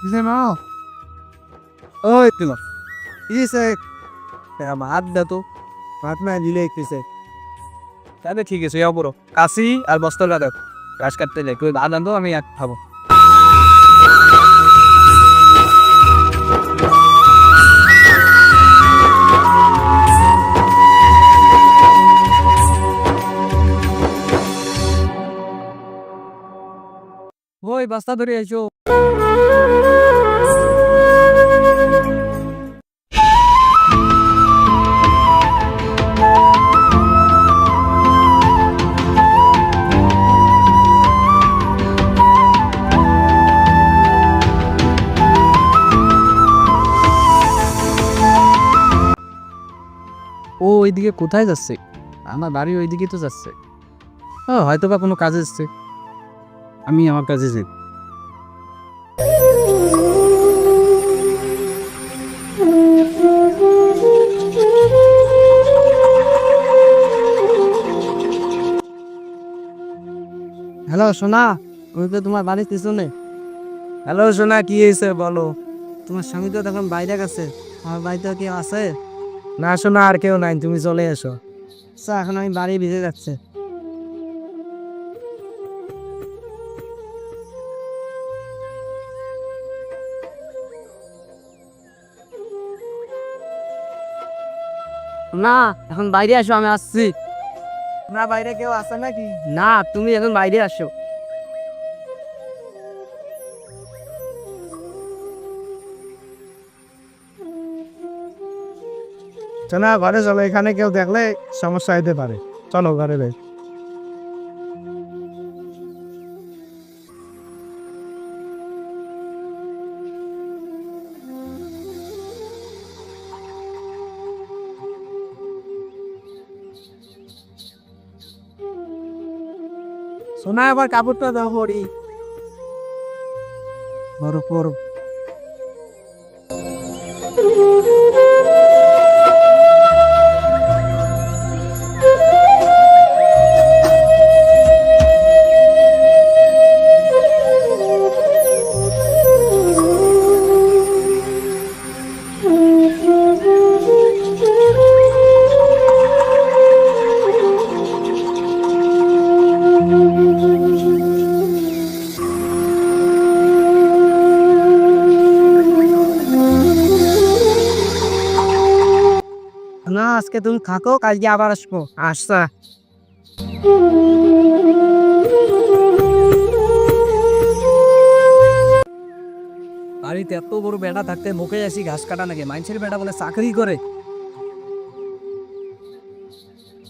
মা ওই দিল ইসে ভাত দে তো ভাত না দিলে কিসে তাহলে ঠিক আছে যাও বড় কাশি আর বস্তার গাদা ঘাস কাটতে যাই তুই ভাত আনতো আমি এক খাবো ওই বস্তা ধরে আইছো ও ওইদিকে কোথায় যাচ্ছে আমার বাড়ি ওইদিকে তো যাচ্ছে ও হয়তো বা কোনো কাজে এসছে আমি আমার কাজে যাই হ্যালো সোনা আমি তো তোমার বাড়ির পিছনে হ্যালো সোনা কি হয়েছে বলো তোমার স্বামী তো তখন বাইরে গেছে আমার বাড়িতে কেউ আছে না শোনা আর কেউ নাই তুমি চলে এসো আচ্ছা এখন আমি বাড়ি ভিজে যাচ্ছে না এখন বাইরে আসো আমি আসছি না বাইরে কেউ আসে নাকি না তুমি এখন বাইরে আসো না ঘরে চলো এখানে কেউ দেখলে সমস্যা হতে পারে চলো ঘরে বেশ সোনা আবার কাপড়টা দাও পরি বড় পর না আজকে তুমি থাকো কালকে আবার আসবো আচ্ছা বাড়িতে এত বড় বেটা থাকতে মুখে আসি ঘাস কাটা নাকি মানুষের বেটা বলে চাকরি করে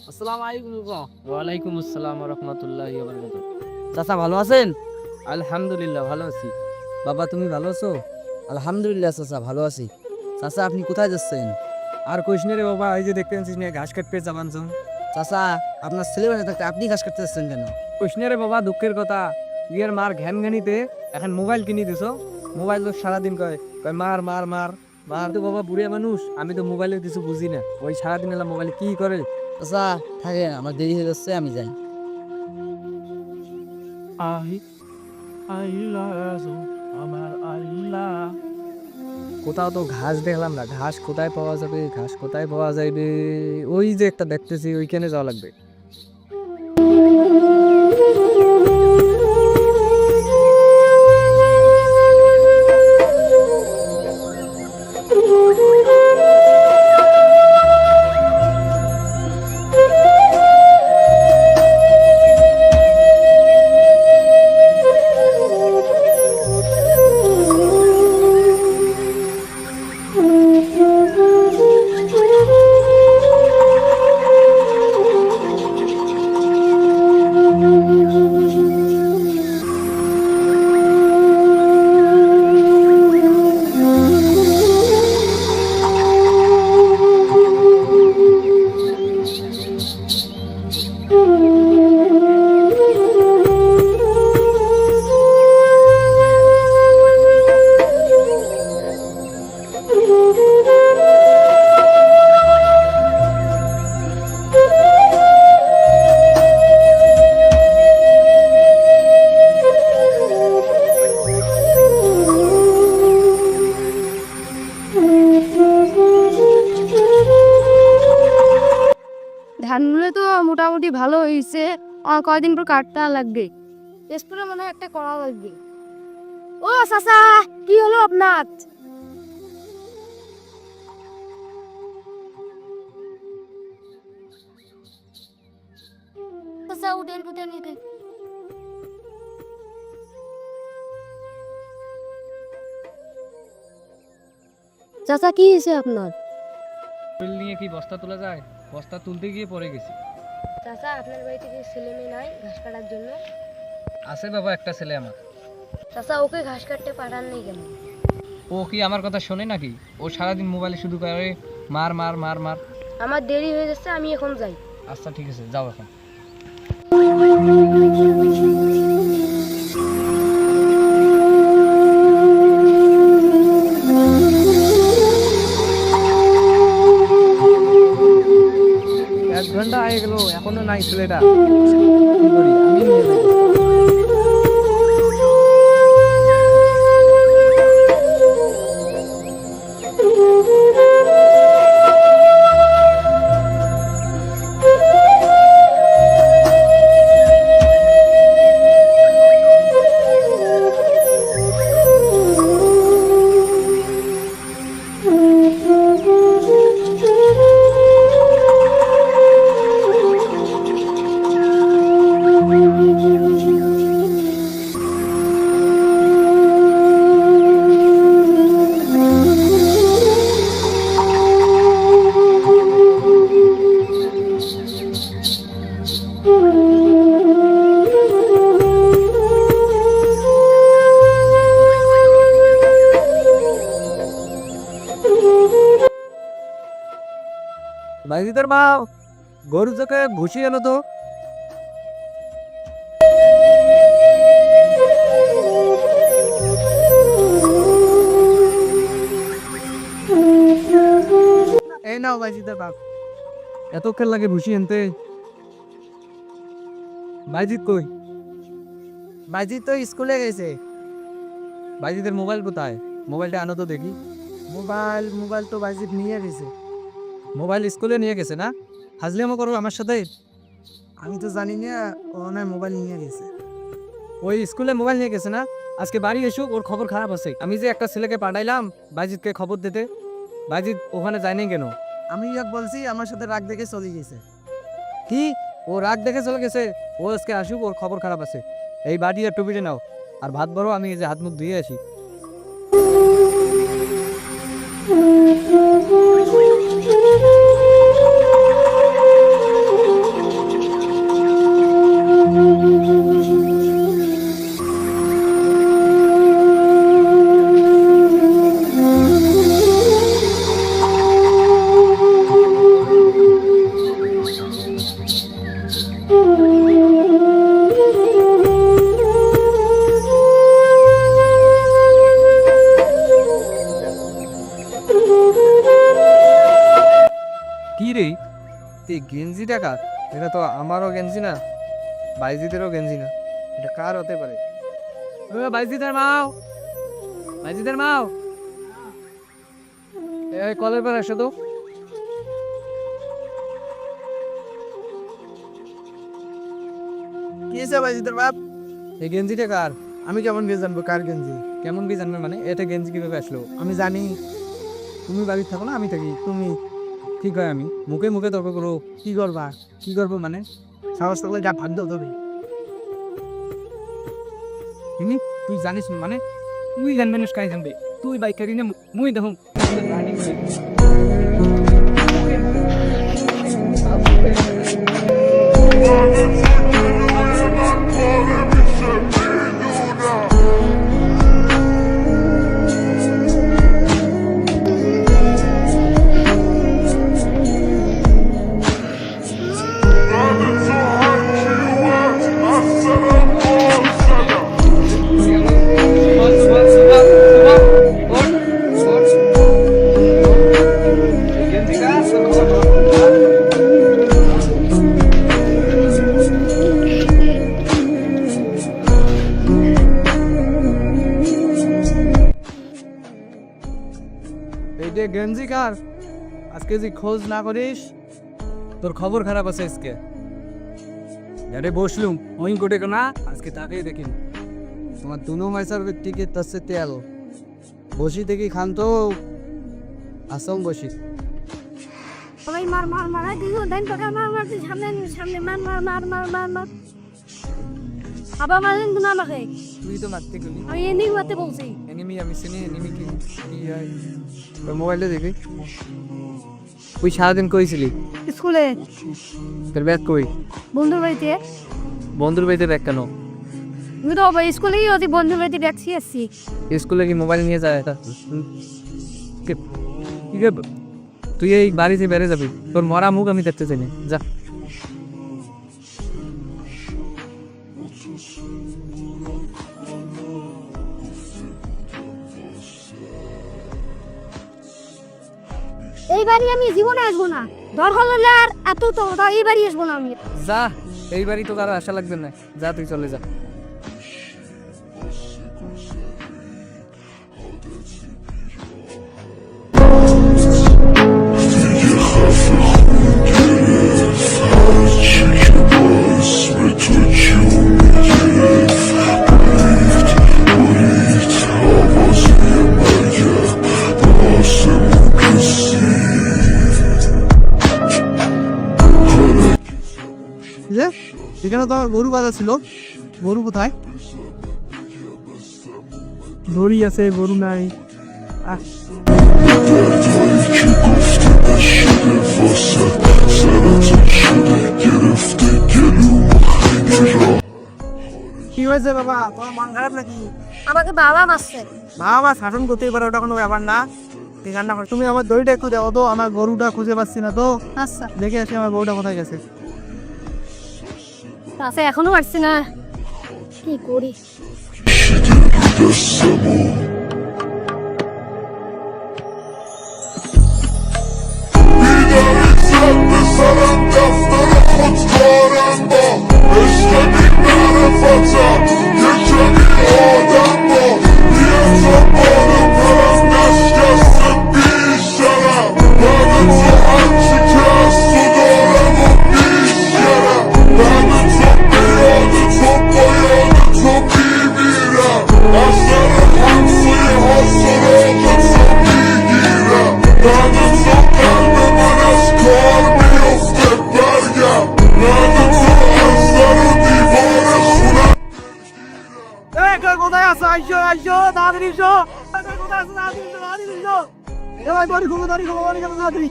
আসসালামু আলাইকুম ওয়ালাইকুম আসসালাম রহমতুল্লাহ চাচা ভালো আছেন আলহামদুলিল্লাহ ভালো আছি বাবা তুমি ভালো আছো আলহামদুলিল্লাহ চাচা ভালো আছি চাচা আপনি কোথায় যাচ্ছেন আর কইসনে রে বাবা এই যে দেখতে পাচ্ছিস না ঘাস কাটতে যাবান চাচা আপনার ছেলে বেলা থাকতে আপনি ঘাস কাটতে যাচ্ছেন কেন কইসনে রে বাবা দুঃখের কথা বিয়ের মার ঘ্যান ঘ্যানিতে এখন মোবাইল কিনে দিছো মোবাইল তো সারাদিন কয় কয় মার মার মার মার তো বাবা বুড়িয়া মানুষ আমি তো মোবাইলে কিছু বুঝি না ওই সারাদিন এলা মোবাইলে কি করে চাচা থাকে আমার দেরি হয়ে যাচ্ছে আমি যাই আমার আল্লাহ কোথাও তো ঘাস দেখলাম না ঘাস কোথায় পাওয়া যাবে ঘাস কোথায় পাওয়া যাবে ওই যে একটা দেখতেছি ওইখানে যাওয়া লাগবে ধানগুলো তো মোটামুটি ভালো হয়েছে, আর কয়দিন পর কাটতে লাগবে, স্প্রে মনে হয় একটা করা লাগবে। ও চাচা, কি হলো আপনার? চাচা উঠেন উঠেন উঠেন। চাচা কি হয়েছে আপনার? শরীর নিয়ে কি বস্তা তোলা যায়? বস্তা তুলতে গিয়ে পড়ে গেছি। চাচা আপনার বাড়িতে কি ছেলে মেয়ে নাই ঘাস কাটার জন্য? আছে বাবা, একটা ছেলে আমার। চাচা ওকে ঘাস কাটতে পাঠান নেই কেন? ও কি আমার কথা শোনে নাকি? ও সারাদিন মোবাইলে শুধু করে মার মার মার মার। আমার দেরি হয়ে যাচ্ছে, আমি এখন যাই। আচ্ছা ঠিক আছে, যাও এখন। এক ঘন্টা হয়ে গেল, এখনো নাই ছেলেটা। কি করি? আমি নিয়ে যাই। বাইজিদের মা, গরু চোখে ভুসি এলো তো। এই নাও বাইজিদের বাপ। এত খেল লাগে ভুসি আনতে। বাইজিৎ কই? বাইজিৎ তো স্কুলে গেছে। বাইজিদের মোবাইল কোথায়? মোবাইলটা আনো তো দেখি। মোবাইল তো বাইজিৎ নিয়ে গেছে। মোবাইল স্কুলে নিয়ে গেছে না? হাজলিয়ামো করো আমার সাথে। আমি তো জানি না, ও না মোবাইল নিয়ে গেছে। ওই স্কুলে মোবাইল নিয়ে গেছে না? আজকে বাড়ি এসুক, ওর খবর খারাপ আছে। আমি যে একটা ছেলেকে পাঠাইলাম বাইজিৎকে খবর দিতে, বাইজিৎ ওখানে যায়নি কেন? আমি এক বলছি, আমার সাথে রাগ দেখে চলে গেছে। কি? ও রাগ দেখে চলে গেছে? ও আজকে আসুক, ওর খবর খারাপ আছে। এই বাড়ি আর টুপিটে নাও, আর ভাত বড়, আমি এই যে হাত মুখ ধুয়ে আসি। কি রে, এই গেঞ্জি টাকা? এটা তো আমারও গেঞ্জি না, বাইজিদেরও গেঞ্জি না। এটা কার হতে পারে? বাইজিদের মাও, বাইজিদের মাও, এই কলের পর আসো তো। কি হয়েছে বাইজিদের বাপ? এই গেঞ্জিটা কার? আমি কেমন দিয়ে জানবো কার গেঞ্জি? কেমন কি জানবে মানে? এটা গেঞ্জি কিভাবে আসলো? আমি জানি, তুমি বাড়িতে থাকো না, আমি থাকি। তুমি ঠিক হয়, আমি মুখে মুখে তর্ক করো। কি করবা? কি করবো মানে? সাহস থাকলে যা ভাগ্য দেবে। তুই জানিস মানে? তুই জানবে না, কাই জানবে? তুই বাইক কারি না, মুই দেখো। এইটা গেঞ্জি কার? আজকে যদি খোঁজ না করিস তোর খবর খারাপ আছে আজকে। আরে বসলুম ওই গোটে না আজকে তাকেই দেখিন। তোমার দুনো মাইসার টিকিট আছে তেল বসি দেখি খান তো আসম বসি। সবাই মার মার মার দিও দেন তোকে মার মার সামনে সামনে মার মার মার মার মার মার আবার মারেন না আমাকে। তুই তো মারতে গেলি। আমি এনিমি মারতে বলছি। এনিমি আমি চিনি এনিমি কি হয় ওই মোবাইলে দেখি। তুই সারাদিন কইছিলি স্কুলে তোর ব্যাগ কই? বন্ধুর বাড়িতে। বন্ধুর বাড়িতে ব্যাগ কেন? আমি তো স্কুলেই ওই বন্ধুর বাড়িতে দেখছি আসছি। স্কুলে কি মোবাইল নিয়ে যায়? তুই এই বাড়িতে বেড়ে যাবি, তোর মরা মুখ আমি দেখতে চাই না, যা। এই বাড়ি আমি জীবনে আসবো না, দরকার হলে আর এত তো এই বাড়ি আসবো না আমি। যা, এই বাড়ি তো কারো আশা লাগবে না, যা তুই চলে যা। এখানে তো আমার গরু বাঁধা ছিল, গরু কোথায়? দড়ি আছে, গরু নাই। কি হয়েছে বাবা, তোমার মন খারাপ নাকি? আমাকে বাবা মারছে। বাবা শাসন করতেই পারে, ওটা কোনো ব্যাপার না। ঠিক না, তুমি আমার দড়িটা একটু দাও তো, আমার গরুটা খুঁজে পাচ্ছি না তো। আচ্ছা দেখে আসি আমার গরুটা কোথায় গেছে। আচ্ছা এখনো পারছি না, কি করি? কোথায় আছো? আইসো আইসো, তাড়াতাড়ি এসো। কোথায় আছো? তাড়াতাড়ি এসো, তাড়াতাড়ি এসো। এবার দড়ি খুবো, দড়ি খুবো, দড়ি খুবো, তাড়াতাড়ি।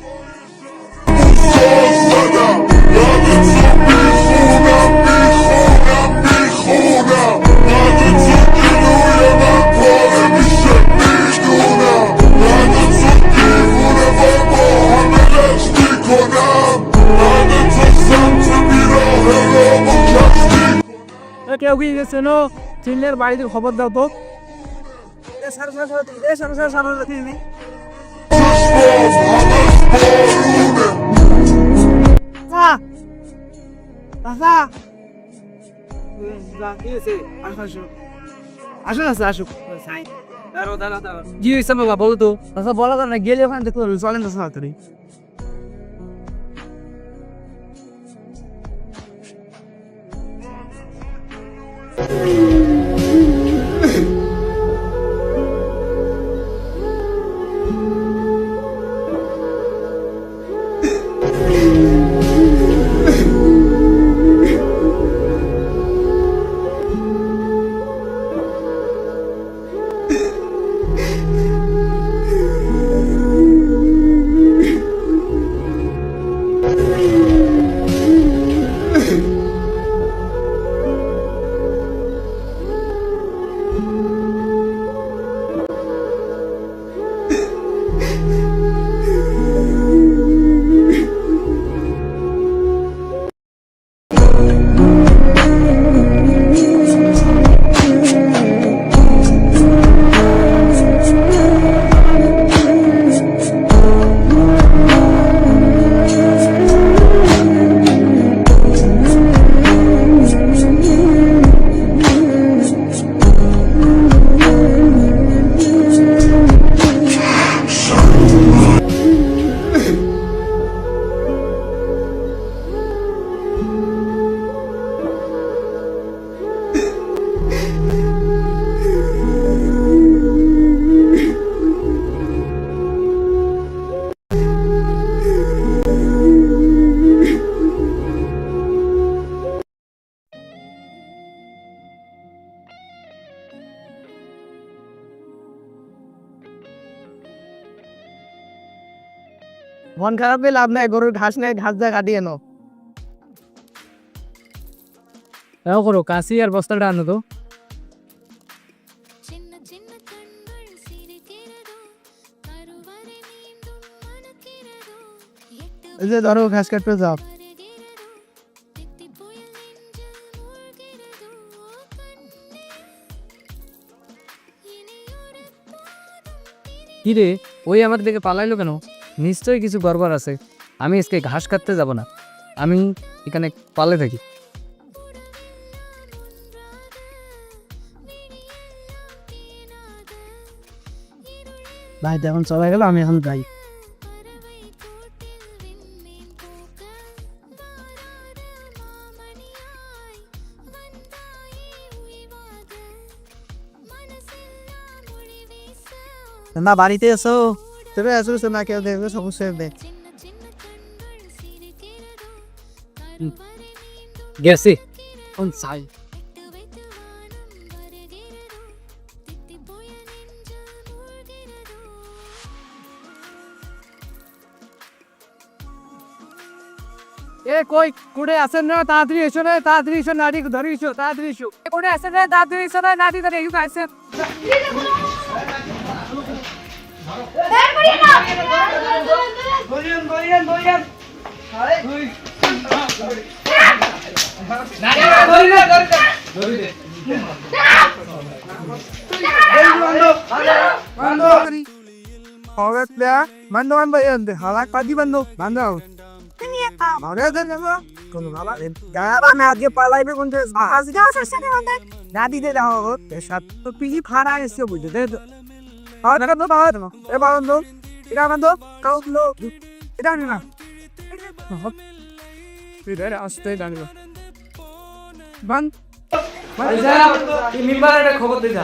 কেউ কি গেছে নো? চিনলের বাড়িতে খবর দাও তো। কি হয়েছে বাবা, বলো তো। আচ্ছা বলা না, গেলে ওখানে দেখতে পারবি, চলেন তো তাড়াতাড়ি। মন খারাপ হলে লাভ নাই, গরুর ঘাস নেই, ঘাস যা কাটিয়ে নো। এও করো, কাশি আর বস্তাটা আনো তো। এই যে ধরো ঘাস কাটতে যাও। কি রে, ওই আমার দিকে পালাইলো কেন? নিশ্চয়ই কিছু গড়বড় আছে। আমি আজকে ঘাস কাটতে যাব না, আমি এখানে পালে থাকি। ভাই এখন চলে গেল, আমি এখন যাই। না বাড়িতে এসো, তবে আসো না, কেউ দেখবে সমস্যা হবে। গেছি কোন সাই। এ কই কোড়ে আছেন না, তাড়াতাড়ি এসো না, তাড়াতাড়ি এসো, নাড়ি ধরে এসো, তাড়াতাড়ি এসো। কোড়ে আছেন না, তাড়াতাড়ি এসো না, নাড়ি ধরে এসো আসেন। হালাক পাতি বান্ধব বান্ধব আজকে পালাইবে কোন দাদিতে দাও সাত পিজি ভাড়া এসে বুঝতে এ বান্ধব এটা বান্ধব কাউ লোক এটা না আসতে জানিব বান খবর দিতা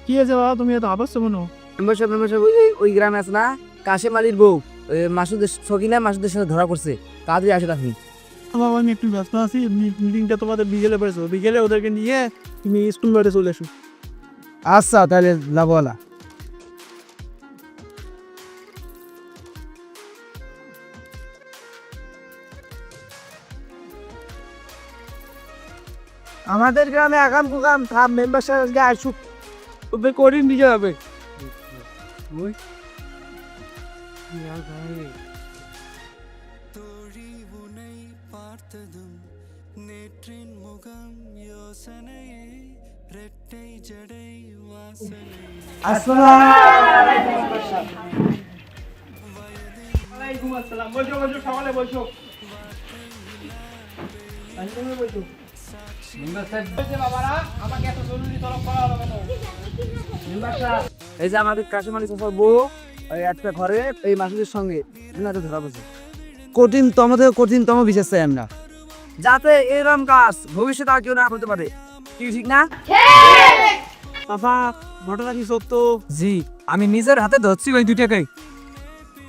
কি আছে বাবা, তুমি এত আবাস শোনো? ওই গ্রামে আছে না কাশেম আলীর বউ, মাসুদের সকিনা মাসুদের সাথে ধরা পড়ছে, তাড়াতাড়ি আসে আপনি। বাবা আমি একটু ব্যস্ত আছি, মিটিংটা তোমাদের বিকেলে পড়েছো, বিকেলে ওদেরকে নিয়ে তুমি স্কুল বাড়িতে চলে এসো। আচ্ছা তাহলে যাবো না। আমাদের গ্রামে আগাম প্রোগ্রাম থাম মেম্বার সাথে আসুক, ওদের করিন নিয়ে যাবে। এই যে আমাদের কাশেম আলী চাচার বউ একটা ঘরে এই মাসুদের সঙ্গে ধরা পড়ছে। কঠিনতম বিশেষ চাই আমরা, যাতে এরকম কাজ ভবিষ্যতে আর কেউ না করতে পারে। কি ঠিক না? বাবা ঘটনা কি সত্য? জি, আমি নিজের হাতে ধরছি ওই দুটাকে,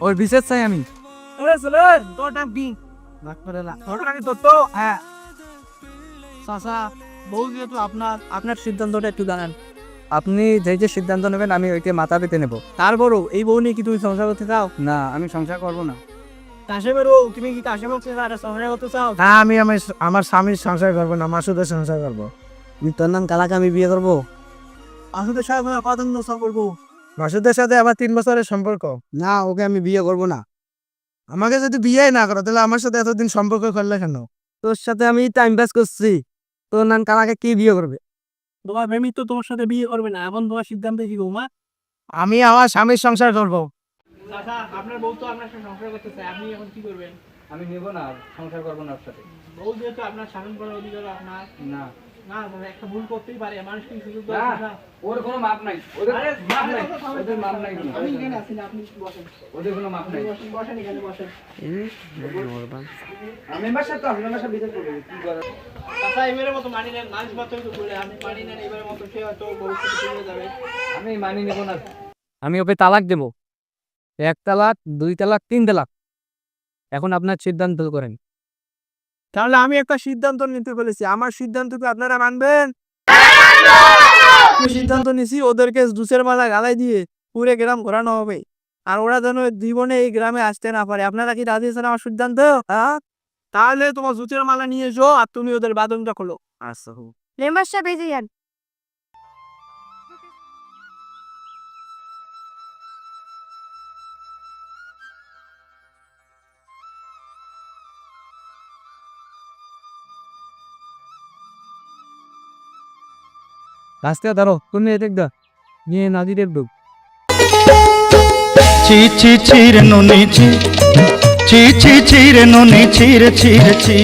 ওর বিশেষ চাই আমি। তোর নাম কি? ঘটনা কি সত্য? হ্যাঁ চাচা, বউ যেহেতু আপনার সিদ্ধান্তটা একটু জানান। আপনি যে সিদ্ধান্ত নেবেন আমি ওইকে মাথা পেতে নেব। তারপরও এই বউ নিয়ে কি তুমি সংসার করতে চাও? না, আমি সংসার করব না। কাশেমের বউ, তুমি কি কাশেমের সংসার করতে চাও? হ্যাঁ, আমি আমার স্বামীর সংসার করবো না, মাসুদের সংসার করবো। তোর নাম কালাকে আমি বিয়ে করবো? মাসুদের সাথে কতদিন সম্পর্ক? মাসুদের সাথে আমার 3 বছরের সম্পর্ক। না, ওকে আমি বিয়ে করব না। আমাকে যদি বিয়ে না করো তাহলে আমার সাথে এতদিন সম্পর্ক করলে কেন? তোর সাথে আমি টাইম পাস করছি, তোর নাম কালাকে কি বিয়ে করবে? তোমার প্রেমিক তো তোমার সাথে বিয়ে করবে না, এখন তোমার সিদ্ধান্ত কি বৌমা? আমি আমার স্বামীর সংসার করবো। আপনার বউ তো আপনার সাথে সংসার করতে চায়, আপনি এখন কি করবেন? আমি নেব না, সংসার করব না ওর সাথে। বউ যেহেতু আপনার শাসন করার অধিকার আপনার। না, না মানে একটা ভুল করতেই পারে, মানুষ কি সুযোগ না, দেয় না। ওর কোনো মাপ নাই, ওদের আরে মাপ নাই, কথা থামেন। ওদের মাপ নাই কোনো। আমি এখানে আছি না, আপনি বসেন। ওদের কোনো মাপ নাই। বসেন, বসেন এখানে বসেন। মেম্বার সাহেব তো মেম্বার সাহেব বিচার করবে কি করে। চাচা এবারের মতো মানি নেন, মানুষ মাত্রই তো বলে আপনি মানি নেন, এবারের মতো সে হয়তো ভবিষ্যতে চলে যাবে। আমি মানি নেব না। আমি ওকে তালাক দেব, 1 তালাক 2 তালাক 3 তালাক। এখন আপনার সিদ্ধান্ত করেন। তাহলে আমি একটা সিদ্ধান্ত নিতে বলেছি, আমার সিদ্ধান্ত কি আপনারা মানবেন? আমি সিদ্ধান্ত নিছি, ওদেরকে জুসের মালা গালাই দিয়ে পুরো গ্রাম ঘোরানো হবে, আর ওরা যেন জীবনে এই গ্রামে আসতে না পারে। আপনারা কি রাজি আছেন আমার সিদ্ধান্ত? হ্যাঁ, তাহলে তোমার জুসের মালা নিয়ে এসো, আর তুমি ওদের বাদনটা খোলো। আচ্ছা মেম্বার সাহেব এই যে যান। রাস্তায় দাঁড়ো, তুমি এদিক দা নিয়ে নাজিরের ডুব। ছি ছি ছি রে নুনি ছি, ছি ছি ছি রে নুনি ছি রে ছি রে ছি,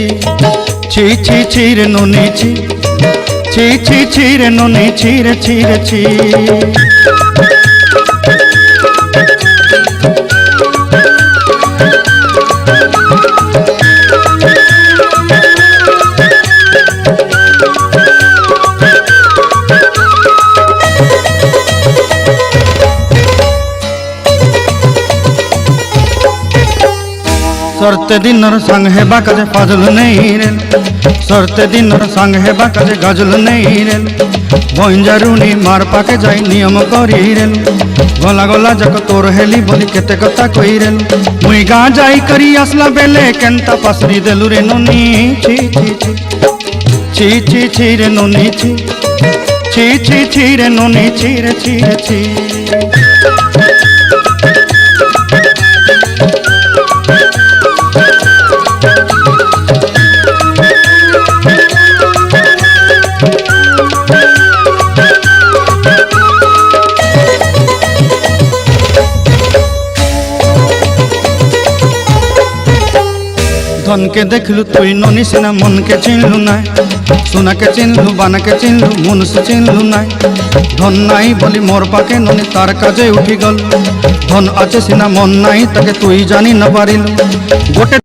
ছি ছি ছি রে নুনি ছি, ছি ছি ছি রে নুনি ছি রে ছি রে ছি। সরতে দিনর সঙ্গ হেবা কাজে ফাজল নেই রে, সরতে দিনর সঙ্গ হেবা কাজে গজল নেই রে। বঞ্জারুনি মার পাকে যাই নিয়ম করি রে, গলা গলা যাক তোর হেলি বলি কেতে কথা কই রে। মুই গা যাই করি আসলা বেলে কেনতা পাসরি দেলু রে নুনি ছি ছি ছি, ছি ছি ছি রে নুনি ছি, ছি ছি ছি রে নুনি ছি রে ছি রে ছি। ধনকে দেখলু তুই ননি সিনা মনকে চিনলু নাই, সোনাকে চিনলু বানাকে চিনলু মনুষ্য চিনলু নাই। ধন নাই বলি মোর পাকে ননি তার কাজে উঠি গল, ধন আছে সিনা মন নাই তাকে তুই জানি না পারিলু। গোটে